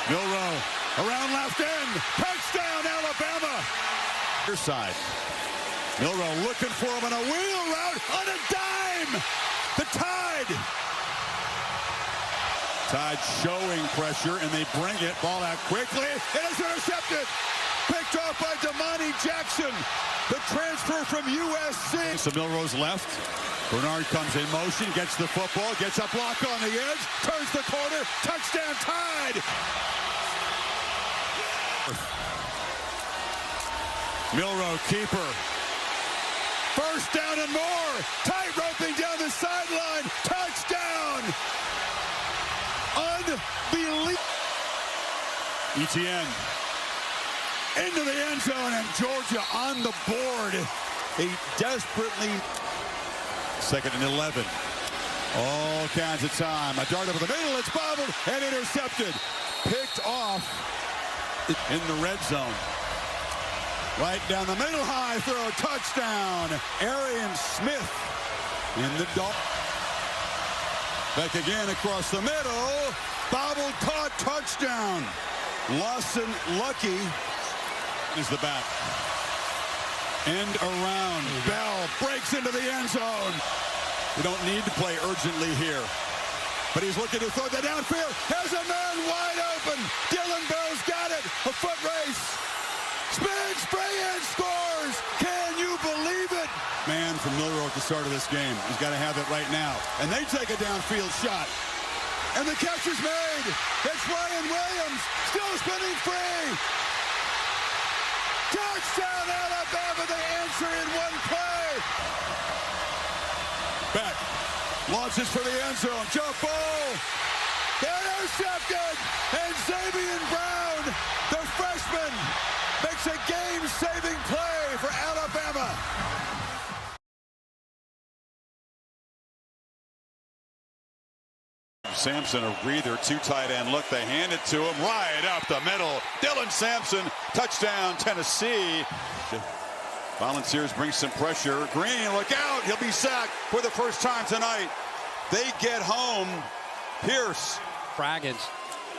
Milroe around left end. Touchdown, Alabama. Your side. Milroe looking for him on a wheel route on a dime. The Tide. Tide showing pressure, and they bring it. Ball out quickly. It is intercepted. Picked off by Damani Jackson. The transfer from USC. So Milroe's left. Bernard comes in motion, gets the football, gets a block on the edge, turns the corner, touchdown Tide. Milroe, keeper. First down and more. Tight roping down the sideline. Touchdown. Unbelievable. Etienne into the end zone, and Georgia on the board. A desperately 2nd and 11. All kinds of time. A dart over the middle. It's bobbled and intercepted. Picked off in the red zone. Right down the middle, high throw, touchdown. Arian Smith in the dog. Back again across the middle. Bobbled, caught, touchdown. Lawson Lucky is the back. End around. Bell breaks into the end zone. We don't need to play urgently here. But he's looking to throw that downfield. Has a man wide open. Dylan Bell's got it. A foot race. Spins, spray, and scores. Can you believe it? Man from Milroe at the start of this game. He's got to have it right now. And they take a downfield shot. And the catch is made. It's Ryan Williams. Still spinning free. Touchdown, Alabama. They answer in one play. Back. Launches for the end zone. Jump ball. Intercepted. And Xavier Brown, the freshman, makes a game-saving play for Alabama. Sampson, a breather, 2 tight end look. They hand it to him right up the middle. Dylan Sampson, touchdown, Tennessee. Volunteers bring some pressure. Green, look out. He'll be sacked for the first time tonight. They get home. Pierce. Fragons.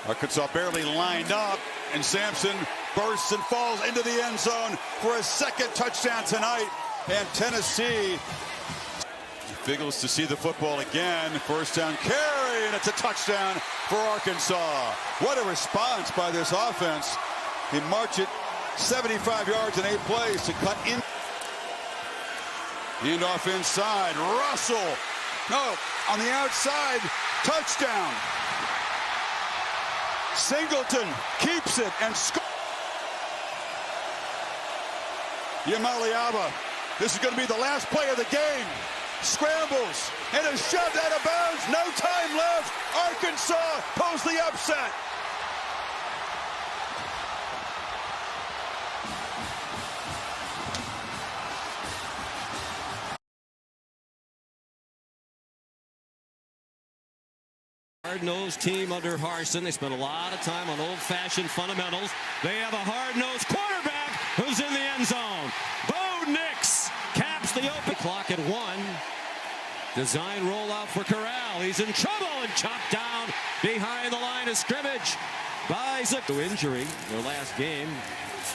Arkansas barely lined up, and Sampson bursts and falls into the end zone for a second touchdown tonight. And Tennessee Figgles to see the football again. First down carry, and it's a touchdown for Arkansas. What a response by this offense. He marched it 75 yards in 8 plays to cut in. Hand off inside. Russell. No, on the outside. Touchdown. Singleton keeps it and scores. Yamaliaba. This is going to be the last play of the game. Scrambles and is shoved out of bounds. No time left. Arkansas pulls the upset. Hard-nosed team under Harsin. They spent a lot of time on old-fashioned fundamentals. They have a hard-nosed quarterback who's in the end zone. Bo Nix caps the open clock at 1. Design rollout for Corral. He's in trouble and chopped down behind the line of scrimmage by Zip. Injury their last game.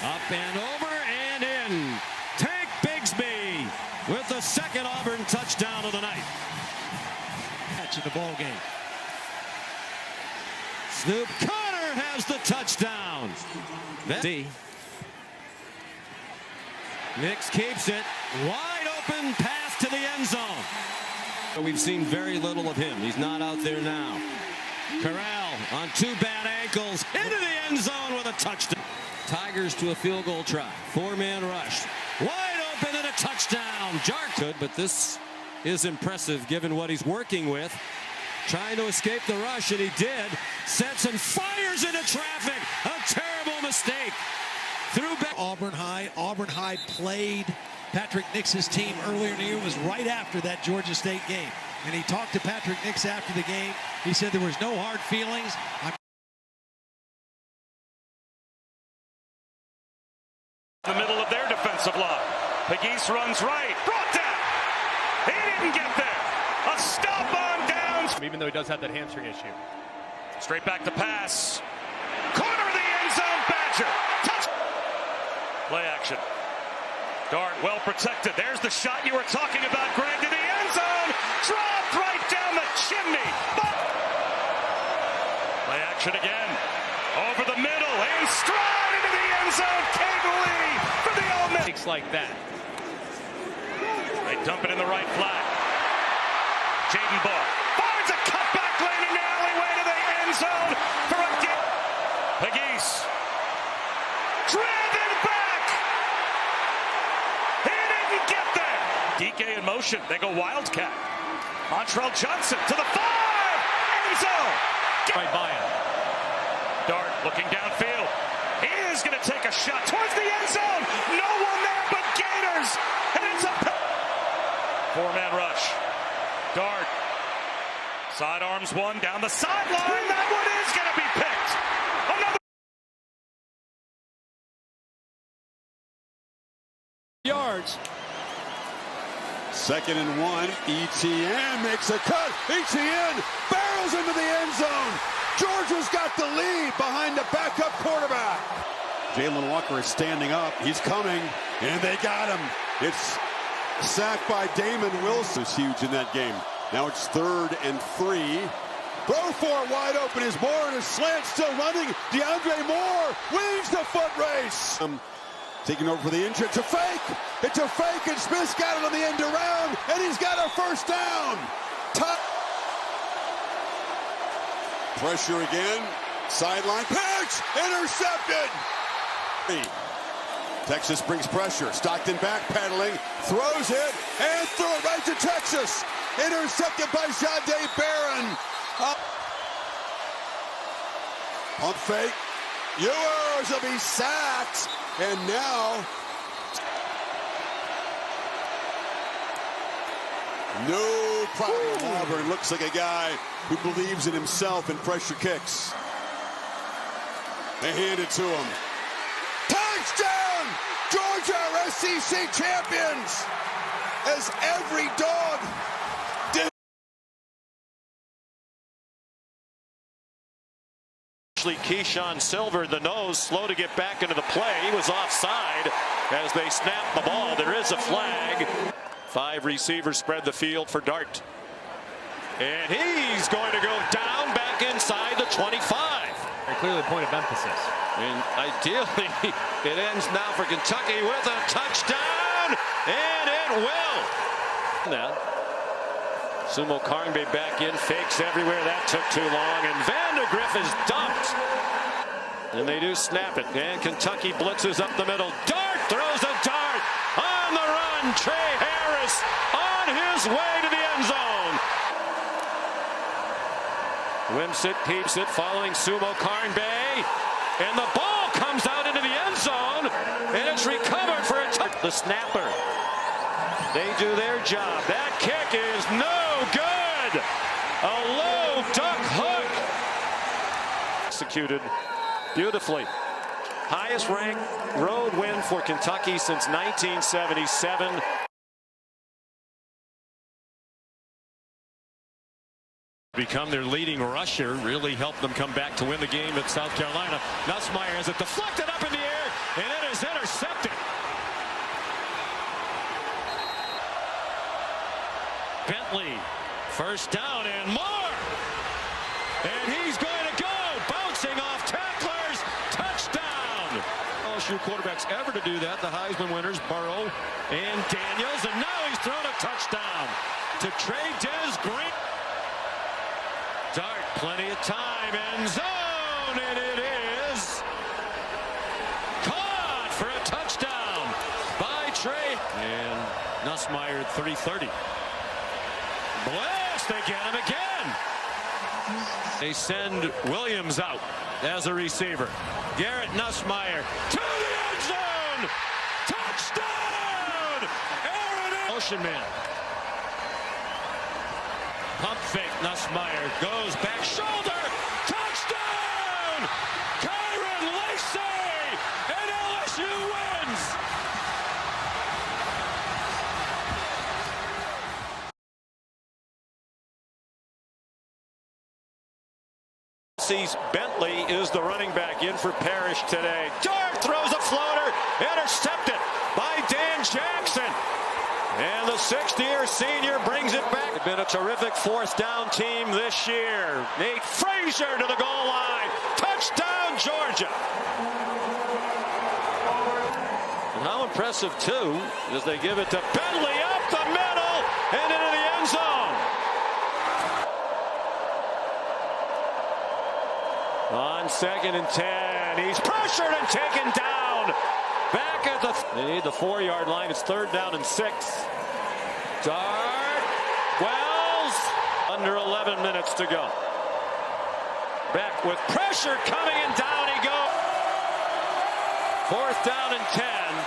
Up and over and in. Tank Bigsby with the second Auburn touchdown of the night. Catch in the ball game. Snoop Connor has the touchdown. Nix keeps it. Wide open pass to the end zone. We've seen very little of him. He's not out there now. Corral on 2 bad ankles. Into the end zone with a touchdown. Tigers to a field goal try. 4-man rush. Wide open and a touchdown. Jark could, but this is impressive given what he's working with. Trying to escape the rush, and he did. Sets and fires into traffic. A terrible mistake. Threw back. Auburn High played Patrick Nix's team earlier in the year. It was right after that Georgia State game. And he talked to Patrick Nix after the game. He said there was no hard feelings. The middle of their defensive line. Pegues runs right. Brought down. He didn't get there. A stop on downs. Even though he does have that hamstring issue. Straight back to pass. Caught Play action. Dart well protected. There's the shot you were talking about, Greg, to the end zone. Dropped right down the chimney. Play action again. Over the middle. In stride into the end zone. Caden Lee for the Ole Miss. Like that. They dump it in the right flat. Jaden Ball finds a cutback lane in the alleyway to the end zone for a get. Pegues. Driven back. He didn't get there. DK in motion. They go Wildcat. Montrell Johnson to the 5. End zone. Right by him. Dart looking downfield. He is going to take a shot towards the end zone. No one there but Gators. And it's a 4-man rush. Dart. Sidearms one down the sideline. That one is going to be picked. Another Yards. 2nd and 1. ETN makes a cut. ETN barrels into the end zone. Georgia's got the lead behind the backup quarterback. Jalen Walker is standing up. He's coming, and they got him. It's sacked by Damon Wilson. It's huge in that game. Now it's 3rd and 3. Throw for it wide open is Moore in a slant, still running. DeAndre Moore wins the foot race. Taking over for the injury. It's a fake. It's a fake, and Smith's got it on the end around, and he's got a first down. Pressure again. Sideline pitch. Intercepted. Texas brings pressure. Stockton backpedaling. Throws it. And threw it right to Texas. Intercepted by Jahdae Barron. Up. Pump fake. Ewers will be sacked. And now no problem. Auburn looks like a guy who believes in himself in pressure kicks. They hand it to him. Touchdown! Georgia are SEC champions! As every dog did. Keyshawn Silver, the nose, slow to get back into the play. He was offside as they snapped the ball. There is a flag. 5 receivers spread the field for Dart. And he's going to go down back inside the 25. A clearly point of emphasis. And ideally, it ends now for Kentucky with a touchdown. And it will. Now, Sumo Karngbe back in, fakes everywhere. That took too long, and Vanderbilt is dumped. And they do snap it, and Kentucky blitzes up the middle. Dart throws a dart on the run. Trey Harris on his way to the end zone. Wimps it, keeps it, following Sumo Karngbe, and the ball comes out into the end zone, and it's recovered for a touchdown. The snapper. They do their job. That kick is no good. A low duck hook. Executed beautifully. Highest ranked road win for Kentucky since 1977. Become their leading rusher, really helped them come back to win the game at South Carolina. Nussmeier has it deflected up in the air, and it is intercepted. Bentley, first down and more. And he's going to go, bouncing off tacklers, touchdown. LSU quarterbacks ever to do that, the Heisman winners, Burrow and Daniels, and now he's thrown a touchdown to Trey Green. Dart, plenty of time, end zone, and it is caught for a touchdown by Trey. And Nussmeier at 3:30. Blast, they get him again. They send Williams out as a receiver. Garrett Nussmeier to the end zone. Touchdown! Aaron Motion man. Pump fake, Nussmeier goes back shoulder. Touchdown! Kyron Lacey, and LSU wins. Bentley is the running back in for Parrish today. Dart throws a floater, intercepted by Dan Jackson. And the 6th-year senior brings it back. It's been a terrific 4th down team this year. Nate Frazier to the goal line. Touchdown, Georgia. And how impressive, too, is they give it to Bentley up the middle and into the end zone. On 2nd and 10, he's pressured and taken down. Back at they need the 4-yard line. It's 3rd down and 6. Dart. Wells. Under 11 minutes to go. Beck with pressure coming, and down he goes. 4th down and 10.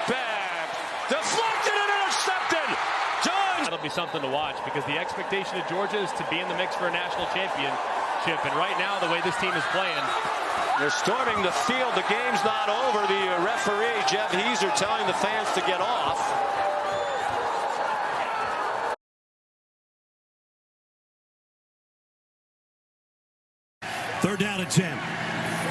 Beck. Deflected and intercepted. Jones. That'll be something to watch because the expectation of Georgia is to be in the mix for a national championship. And right now, the way this team is playing, they're storming the field. The game's not over. The referee, Jeff Heeser, telling the fans to get off. Third down and 10.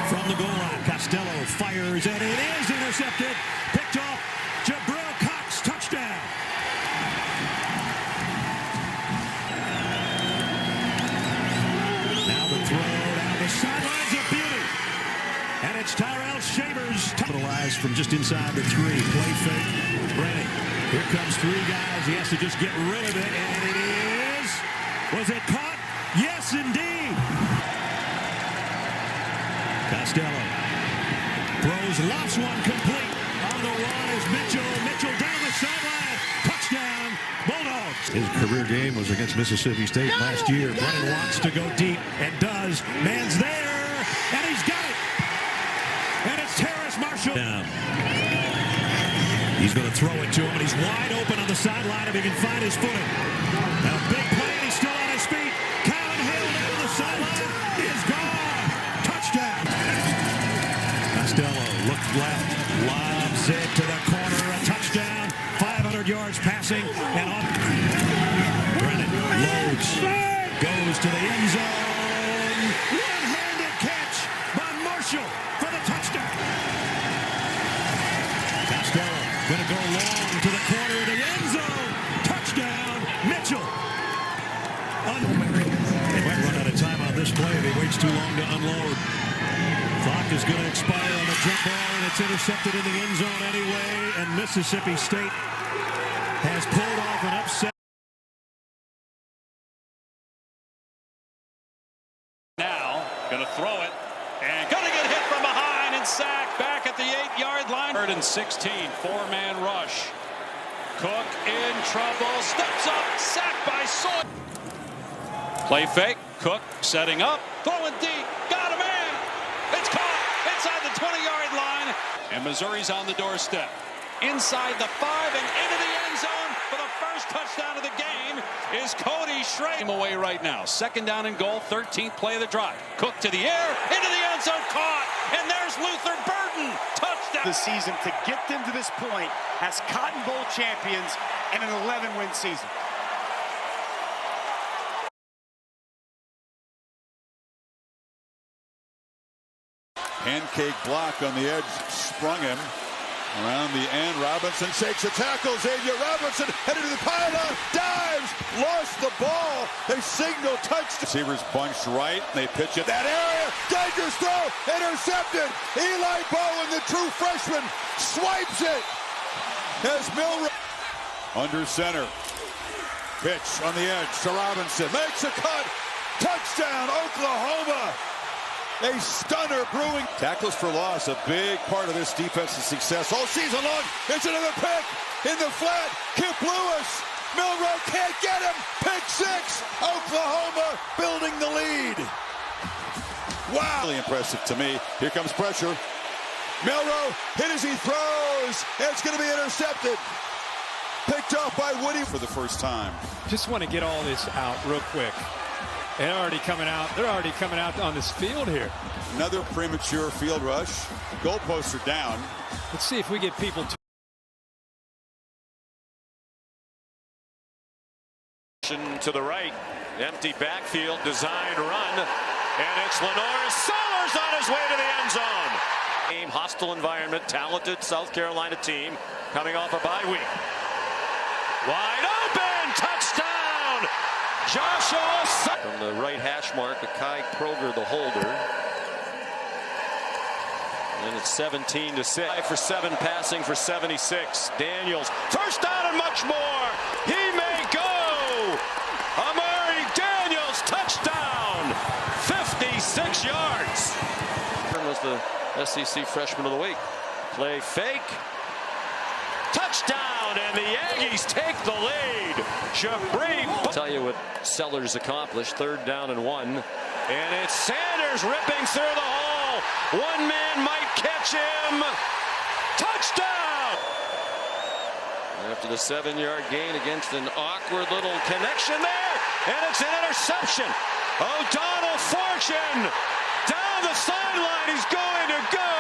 From the goal line, Costello fires, and it is intercepted. Picked off. Jabril Cox, touchdown. Now the throw down the sidelines of beauty. And it's Tyrell Shavers. Capitalized from just inside the 3. Play fake. Brennan. Here comes 3 guys. He has to just get rid of it. And it is. Was it caught? Yes, indeed. Costello. Throws, lofts one complete. On the run is Mitchell. Mitchell down the sideline. Touchdown, Bulldogs. His career game was against Mississippi State last year. Brennan wants to go deep and does. Man's there. And he's got it. And it's Terrace Marshall. Down. He's going to throw it to him, and he's wide open on the sideline if he can find his footing. Now, big play, and he's still on his feet. Kylan Hill down the sideline is gone. Touchdown. Costello looks left, lobs it to the corner. A touchdown. 500 yards passing, and on. Brennan loads, goes to the end zone. One-handed catch by Marshall for the touchdown. Costello going to go long to the corner of the end zone. Touchdown, Mitchell. They might run out of time on this play if he waits too long to unload. Clock is going to expire on the jump ball, and it's intercepted in the end zone anyway. And Mississippi State has pulled off an upset. Now, going to throw it, and going to get hit from behind and sacked back at the 8-yard line. 3rd and 16, 4-man rush. Cook in trouble, steps up, sacked by Sawyer. Play fake, Cook setting up, throwing deep, got a man. It's caught inside the 20-yard line. And Missouri's on the doorstep. Inside the 5 and into the end zone for the first touchdown of the game is Cody Schrader. Away right now. 2nd down and goal, 13th play of the drive. Cook to the air, into the end zone, caught. And there's Luther Burden. Touchdown. The season to get them to this point as Cotton Bowl champions and an 11-win season. Pancake block on the edge, sprung him. Around the end, Robinson shakes a tackle. Xavier Robinson headed to the pylon, dives, lost the ball. They signal touchdown. Receivers bunched right, they pitch it. That area, dangerous throw, intercepted. Eli Bowen, the true freshman, swipes it. As Milroe under center. Pitch on the edge to Robinson, makes a cut. Touchdown, Oklahoma. A stunner brewing. Tackles for loss, a big part of this defense's success all season long. It's another pick in the flat. Kip Lewis. Milroe can't get him. Pick 6. Oklahoma building the lead. Wow. Really impressive to me. Here comes pressure. Milroe hit as he throws. It's going to be intercepted. Picked off by Woody for the first time. Just want to get all this out real quick. They're already coming out on this field here. Another premature field rush. Goalposts are down. Let's see if we get people to the right. Empty backfield, designed run. And it's Lenore Sellers on his way to the end zone. Hostile environment, talented South Carolina team coming off a bye week. Wide open, touchdown! Joshua from the right hash mark, Akai Kroger, the holder. And it's 17-6. 5 for 7 passing for 76. Daniels, first down and much more. He may go. Amari Daniels, touchdown. 56 yards. Was the SEC Freshman of the Week. Play fake. Touchdown, and the Aggies take the lead. Jabri. I'll tell you what Sellers accomplished. 3rd down and 1. And it's Sanders ripping through the hole. One man might catch him. Touchdown! After the 7-yard gain against an awkward little connection there. And it's an interception. O'Donnell Fortune down the sideline. He's going to go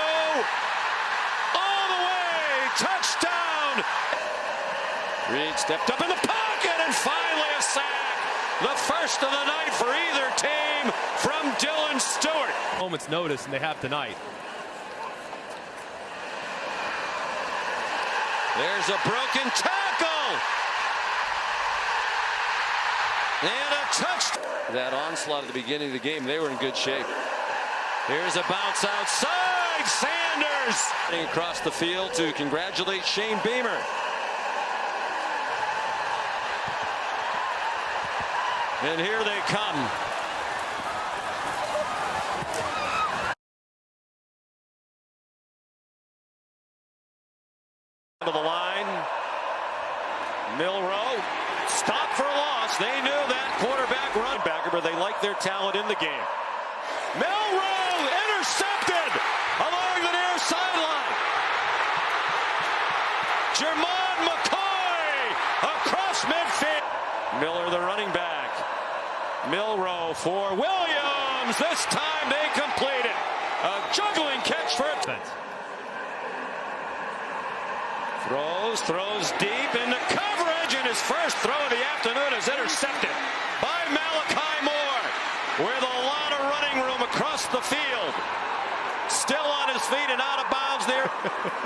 all the way. Touchdown. Reed stepped up in the pocket and finally a sack. The first of the night for either team from Dylan Stewart. Moment's notice, and they have tonight. There's a broken tackle. And a touchdown. That onslaught at the beginning of the game, they were in good shape. Here's a bounce outside. Sanders running across the field to congratulate Shane Beamer. And here they come. To the line. Milroe stopped for a loss. They knew that quarterback run backer, but they like their talent in the game. Milroe intercepted along the near sideline. Jermon McCoy across midfield. Miller, the running back. Milroe for Williams. This time they complete it. A juggling catch for it. Throws deep into coverage, and his first throw of the afternoon is intercepted by Malachi Moore with a lot of running room across the field. Still on his feet and out of bounds there.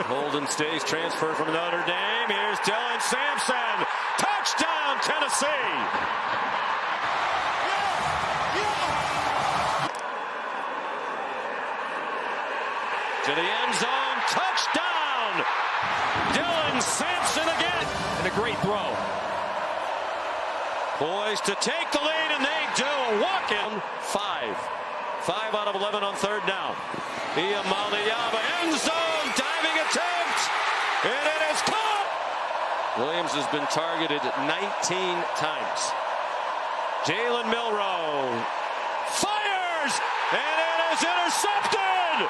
Holden stays transferred from Notre Dame. Here's Dylan Sampson. Touchdown, Tennessee. To the end zone. Touchdown. Dylan Sampson again. And a great throw. Poised to take the lead, and they do. A walk-in. 5 out of 11 on 3rd down. Iamaleava, end zone, diving attempt, and it is caught. Williams has been targeted 19 times. Jalen Milroe fires, and it is intercepted.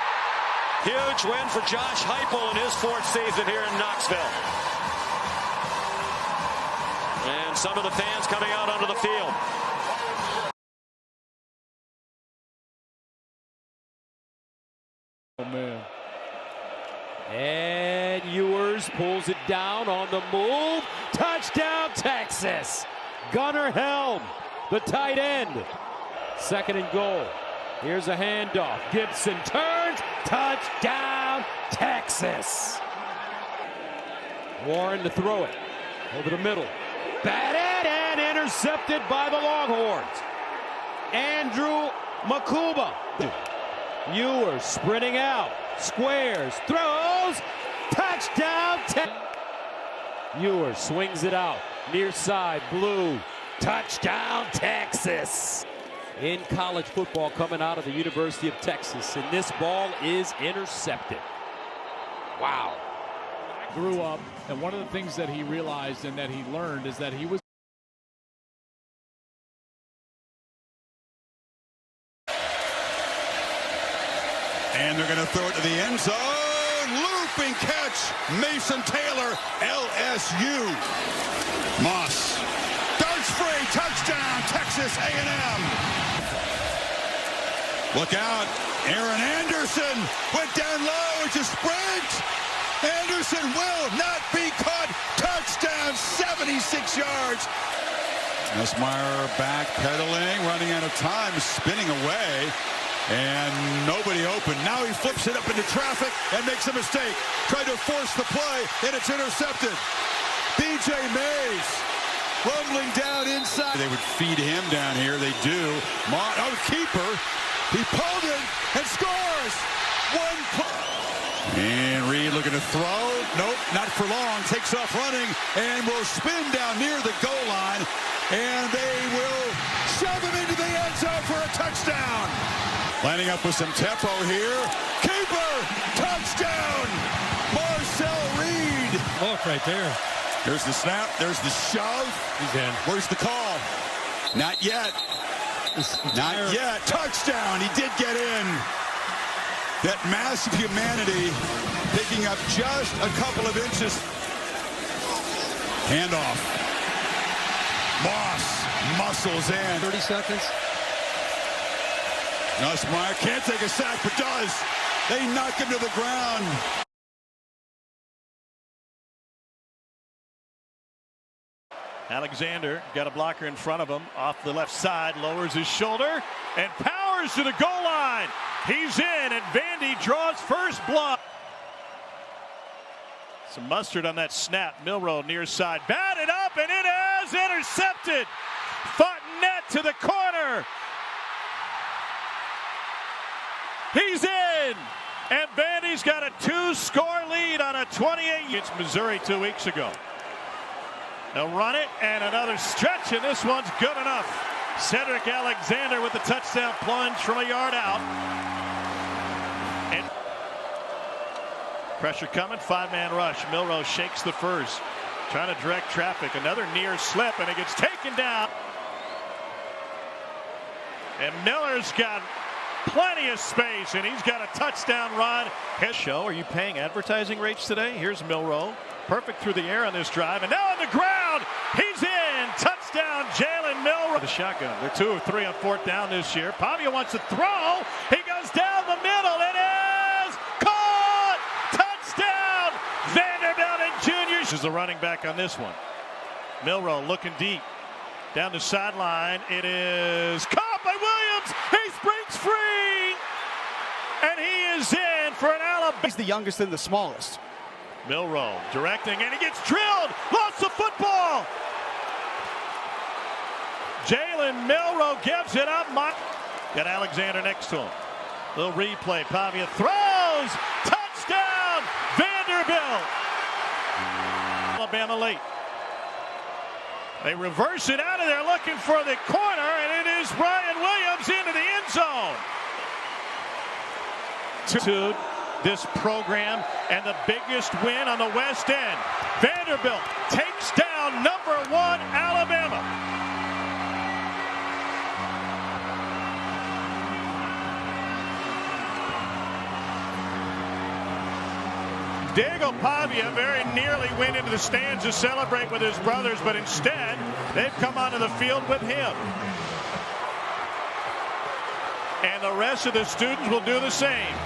Huge win for Josh Heupel in his 4th season here in Knoxville. And some of the fans coming out onto the field. Oh, man. And Ewers pulls it down on the move. Touchdown, Texas. Gunnar Helm, the tight end. 2nd and goal. Here's a handoff. Gibson turns. Touchdown, Texas. Warren to throw it. Over the middle. Batted and intercepted by the Longhorns. Andrew Makuba. Ewers sprinting out. Squares. Throws. Touchdown. Ewers swings it out. Near side. Blue. Touchdown, Texas. In college football coming out of the University of Texas. And this ball is intercepted. Wow. Grew up, and one of the things that he realized and that he learned is that he was and they're going to throw it to the end zone. Looping catch. Mason Taylor, LSU. Moss darts free. Touchdown, Texas A&M. Look out. Aaron Anderson went down low. It's a sprint. Anderson will not be caught. Touchdown, 76 yards. Nussmeier backpedaling, running out of time, spinning away. And nobody open. Now he flips it up into traffic and makes a mistake. Tried to force the play, and it's intercepted. B.J. Mays rumbling down inside. They would feed him down here. They do. Keeper. He pulled it and scores. And Reed looking to throw. Nope, not for long. Takes off running and will spin down near the goal line. And they will shove him into the end zone for a touchdown. Lining up with some tempo here. Keeper, touchdown. Marcel Reed. Look right there. There's the snap. There's the shove. He's in. Where's the call? Not yet. Not yet. Touchdown. He did get in. That massive humanity picking up just a couple of inches. Handoff. Moss muscles in. 30 seconds. Nussmeier can't take a sack, but does. They knock him to the ground. Alexander got a blocker in front of him off the left side, lowers his shoulder and powers to the goal line. He's in, and Vandy draws first blood. Some mustard on that snap. Milroe near side, batted up, and it is intercepted. Fontenette to the corner. He's in, and Vandy's got a 2-score lead on a 28. It's Missouri 2 weeks ago. They'll run it, and another stretch, and this one's good enough. Cedric Alexander with the touchdown plunge from a yard out. And pressure coming, 5-man rush. Milroe shakes the first, trying to direct traffic. Another near slip, and it gets taken down. And Miller's got plenty of space, and he's got a touchdown run. Show, are you paying advertising rates today? Here's Milroe. Perfect through the air on this drive, and now on the ground, he's in. Touchdown, Jalen Milroe. The shotgun. They're 2 of 3 on 4th down this year. Pavia wants to throw. He goes down the middle. It is caught. Touchdown, Vanderbilt and Juniors. Is the running back on this one. Milroe looking deep down the sideline. It is caught by Williams. He springs free, and he is in for an Alabama. He's the youngest and the smallest. Milroe directing, and he gets drilled. Lost the football. Jalen Milroe gives it up. Got Alexander next to him. Little replay. Pavia throws. Touchdown, Vanderbilt. Alabama late. They reverse it out of there looking for the corner, and it is Brian Williams into the end zone. This program and the biggest win on the West End. Vanderbilt takes down #1 Alabama. Diego Pavia very nearly went into the stands to celebrate with his brothers, but instead they've come onto the field with him. And the rest of the students will do the same.